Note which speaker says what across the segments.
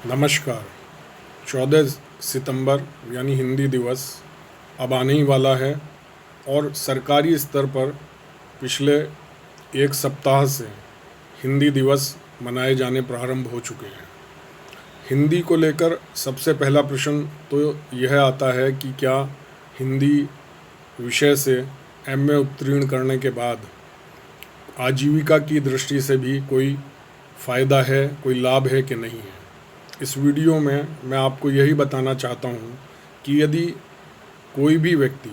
Speaker 1: नमस्कार। 14 सितंबर यानी हिंदी दिवस अब आने ही वाला है और सरकारी स्तर पर पिछले एक सप्ताह से हिंदी दिवस मनाए जाने प्रारंभ हो चुके हैं। हिंदी को लेकर सबसे पहला प्रश्न तो यह आता है कि क्या हिंदी विषय से एमए उत्तीर्ण करने के बाद आजीविका की दृष्टि से भी कोई फ़ायदा है, कोई लाभ है कि नहीं है। इस वीडियो में मैं आपको यही बताना चाहता हूँ कि यदि कोई भी व्यक्ति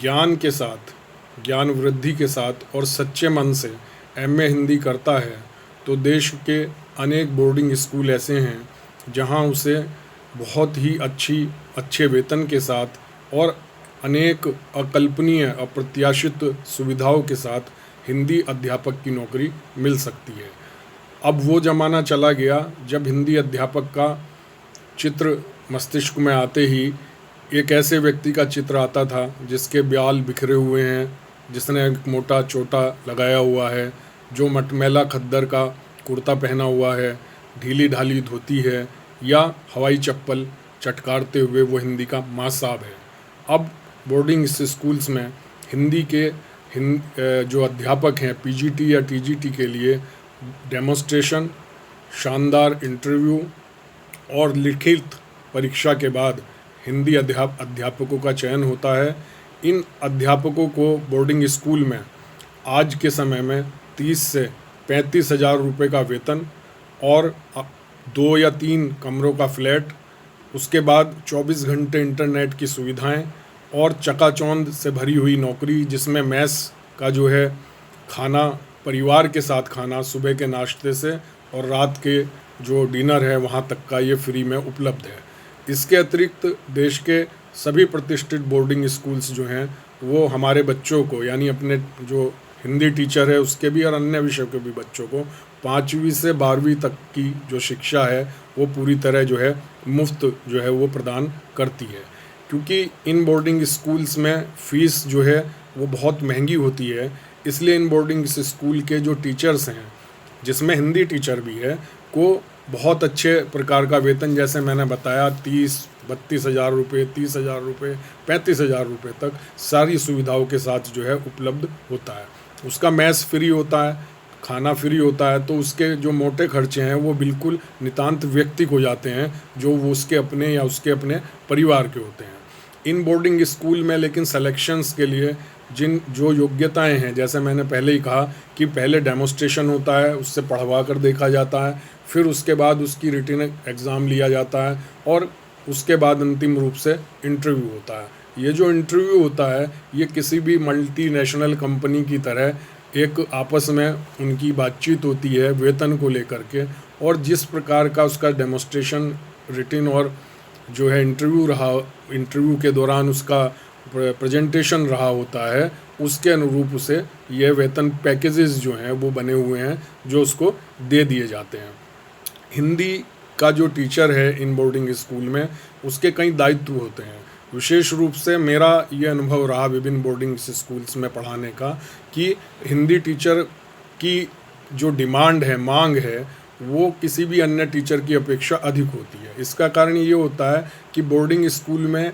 Speaker 1: ज्ञान के साथ, ज्ञान वृद्धि के साथ और सच्चे मन से एमए हिंदी करता है तो देश के अनेक बोर्डिंग स्कूल ऐसे हैं जहाँ उसे बहुत ही अच्छे वेतन के साथ और अनेक अकल्पनीय अप्रत्याशित सुविधाओं के साथ हिंदी अध्यापक की नौकरी मिल सकती है। अब वो ज़माना चला गया जब हिंदी अध्यापक का चित्र मस्तिष्क में आते ही एक ऐसे व्यक्ति का चित्र आता था जिसके बाल बिखरे हुए हैं, जिसने एक मोटा चोटा लगाया हुआ है, जो मटमैला खद्दर का कुर्ता पहना हुआ है, ढीली ढाली धोती है या हवाई चप्पल चटकारते हुए वो हिंदी का माँ साहब है। अब बोर्डिंग स्कूल्स में हिंदी के जो अध्यापक हैं पीजीटी या टीजीटी के लिए डेमोन्स्ट्रेशन, शानदार इंटरव्यू और लिखित परीक्षा के बाद हिंदी अध्यापकों का चयन होता है। इन अध्यापकों को बोर्डिंग स्कूल में आज के समय में 30 से 35 हज़ार रुपये का वेतन और 2 या 3 कमरों का फ्लैट, उसके बाद 24 घंटे इंटरनेट की सुविधाएं और चकाचौंध से भरी हुई नौकरी जिसमें मैस का जो है खाना, परिवार के साथ खाना सुबह के नाश्ते से और रात के जो डिनर है वहाँ तक का ये फ्री में उपलब्ध है। इसके अतिरिक्त देश के सभी प्रतिष्ठित बोर्डिंग स्कूल्स जो हैं वो हमारे बच्चों को, यानी अपने जो हिंदी टीचर है उसके भी और अन्य विषयों के भी बच्चों को 5वीं से 12वीं तक की जो शिक्षा है वो पूरी तरह जो है मुफ्त जो है वो प्रदान करती है। क्योंकि इन बोर्डिंग स्कूल्स में फ़ीस जो है वो बहुत महंगी होती है, इसलिए इन बोर्डिंग स्कूल के जो टीचर्स हैं, जिसमें हिंदी टीचर भी है, को बहुत अच्छे प्रकार का वेतन, जैसे मैंने बताया 30-32 हज़ार रुपये, 30 हज़ार रुपये, 35 हज़ार रुपये तक सारी सुविधाओं के साथ जो है उपलब्ध होता है। उसका मैस फ्री होता है, खाना फ्री होता है, तो उसके जो मोटे खर्चे हैं वो बिल्कुल नितांत व्यक्तिक हो जाते हैं जो वो उसके अपने या उसके अपने परिवार के होते हैं। इन बोर्डिंग स्कूल में लेकिन सिलेक्शंस के लिए जो योग्यताएं हैं, जैसे मैंने पहले ही कहा कि पहले डेमोन्स्ट्रेशन होता है, उससे पढ़वा कर देखा जाता है, फिर उसके बाद उसकी रिटन एग्ज़ाम लिया जाता है और उसके बाद अंतिम रूप से इंटरव्यू होता है। ये जो इंटरव्यू होता है ये किसी भी मल्टीनेशनल कंपनी की तरह एक आपस में उनकी बातचीत होती है वेतन को लेकर के, और जिस प्रकार का उसका डेमोन्स्ट्रेशन, रिटन और जो है इंटरव्यू के दौरान उसका प्रेजेंटेशन रहा होता है, उसके अनुरूप उसे यह वेतन पैकेजेस जो हैं वो बने हुए हैं जो उसको दे दिए जाते हैं। हिंदी का जो टीचर है इन बोर्डिंग स्कूल में उसके कई दायित्व होते हैं। विशेष रूप से मेरा ये अनुभव रहा विभिन्न बोर्डिंग स्कूल्स में पढ़ाने का कि हिंदी टीचर की जो डिमांड है, मांग है, वो किसी भी अन्य टीचर की अपेक्षा अधिक होती है। इसका कारण ये होता है कि बोर्डिंग स्कूल में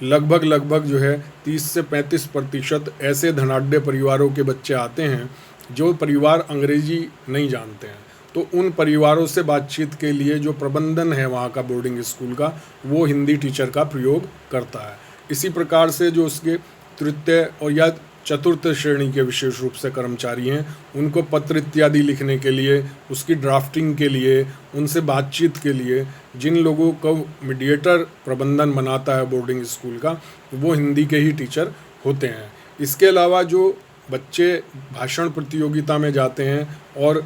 Speaker 1: लगभग जो है 30 से 35% ऐसे धनाढ्य परिवारों के बच्चे आते हैं जो परिवार अंग्रेजी नहीं जानते हैं। तो उन परिवारों से बातचीत के लिए जो प्रबंधन है वहाँ का बोर्डिंग स्कूल का, वो हिंदी टीचर का प्रयोग करता है। इसी प्रकार से जो उसके तृतीय और या चतुर्थ श्रेणी के विशेष रूप से कर्मचारी हैं, उनको पत्र इत्यादि लिखने के लिए, उसकी ड्राफ्टिंग के लिए, उनसे बातचीत के लिए जिन लोगों को मीडिएटर प्रबंधन बनाता है बोर्डिंग स्कूल का, वो हिंदी के ही टीचर होते हैं। इसके अलावा जो बच्चे भाषण प्रतियोगिता में जाते हैं और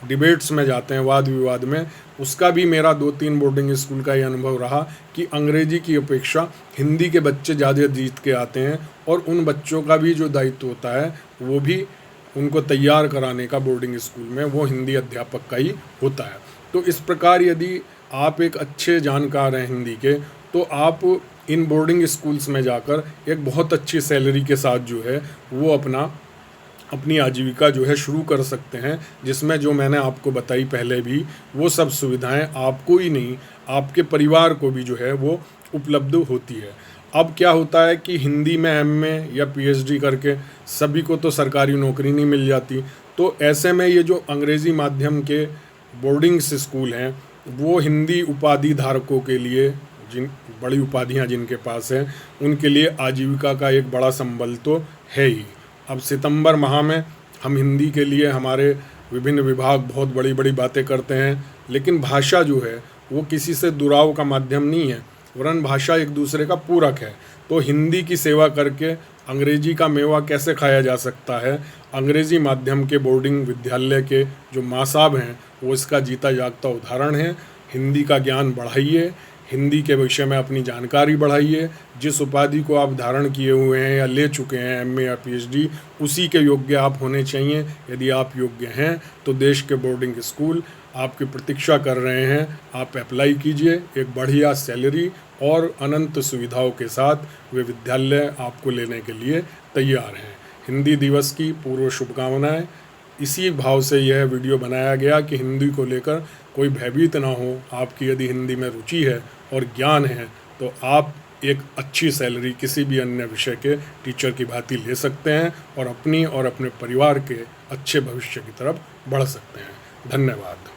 Speaker 1: डिबेट्स में जाते हैं, वाद विवाद में, उसका भी मेरा 2-3 बोर्डिंग स्कूल का ये अनुभव रहा कि अंग्रेजी की अपेक्षा हिंदी के बच्चे ज़्यादा जीत के आते हैं और उन बच्चों का भी जो दायित्व होता है वो भी उनको तैयार कराने का बोर्डिंग स्कूल में वो हिंदी अध्यापक का ही होता है। तो इस प्रकार यदि आप एक अच्छे जानकार हैं हिंदी के, तो आप इन बोर्डिंग स्कूल्स में जाकर एक बहुत अच्छी सैलरी के साथ जो है वो अपना अपनी आजीविका जो है शुरू कर सकते हैं, जिसमें जो मैंने आपको बताई पहले भी, वो सब सुविधाएं आपको ही नहीं, आपके परिवार को भी जो है वो उपलब्ध होती है। अब क्या होता है कि हिंदी में एमए या पीएचडी करके सभी को तो सरकारी नौकरी नहीं मिल जाती, तो ऐसे में ये जो अंग्रेज़ी माध्यम के बोर्डिंग स्कूल हैं, वो हिंदी उपाधि धारकों के लिए, जिन बड़ी उपाधियां जिनके पास हैं, उनके लिए आजीविका का एक बड़ा संबल तो है ही। अब सितंबर माह में हम हिंदी के लिए हमारे विभिन्न विभाग बहुत बड़ी बड़ी बातें करते हैं, लेकिन भाषा जो है वो किसी से दुराव का माध्यम नहीं है, वरन भाषा एक दूसरे का पूरक है। तो हिंदी की सेवा करके अंग्रेजी का मेवा कैसे खाया जा सकता है? अंग्रेजी माध्यम के बोर्डिंग विद्यालय के जो माँ साहब हैं वो इसका जीता जागता उदाहरण है। हिंदी का ज्ञान बढ़ाइए, हिंदी के विषय में अपनी जानकारी बढ़ाइए। जिस उपाधि को आप धारण किए हुए हैं या ले चुके हैं, एमए या पीएचडी, उसी के योग्य आप होने चाहिए। यदि आप योग्य हैं तो देश के बोर्डिंग स्कूल आपकी प्रतीक्षा कर रहे हैं। आप अप्लाई कीजिए, एक बढ़िया सैलरी और अनंत सुविधाओं के साथ वे विद्यालय आपको लेने के लिए तैयार हैं। हिंदी दिवस की पूर्व शुभकामनाएं। इसी भाव से यह वीडियो बनाया गया कि हिंदी को लेकर कोई भयभीत ना हो। आपकी यदि हिंदी में रुचि है और ज्ञान है तो आप एक अच्छी सैलरी किसी भी अन्य विषय के टीचर की भांति ले सकते हैं और अपनी और अपने परिवार के अच्छे भविष्य की तरफ बढ़ सकते हैं। धन्यवाद।